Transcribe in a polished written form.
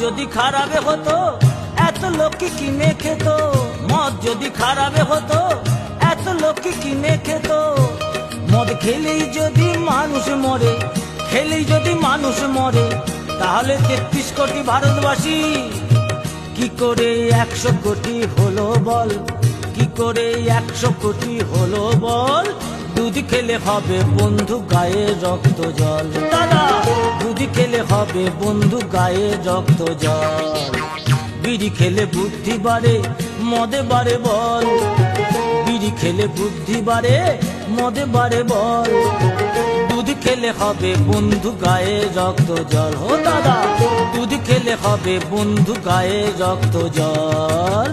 যদি খারাপে হতো এত লোক কি কিনে খেত, মদ যদি খারাপে হতো এত লোক কি কিনে খেত। মদ খেলেই যদি মানুষ মরে, খেলেই যদি মানুষ মরে, তাহলে 33 কোটি ভারতবাসী কি করে 100 কোটি হলো বল, কি করে 100 কোটি হলো বল। দুধ খেলে হবে বন্ধু গায়ে রক্ত জল, দাদা দুধ খেলে হবে বন্ধু গায়ে রক্ত জল। বিড়ি খেলে বুদ্ধি বাড়ে, মদে বাড়ে বল, বিড়ি খেলে বুদ্ধি বাড়ে, মদে বাড়ে বল। দুধ খেলে হবে বন্ধু গায়ে রক্ত জল, ও দাদা দুধ খেলে হবে বন্ধু গায়ে রক্ত জল।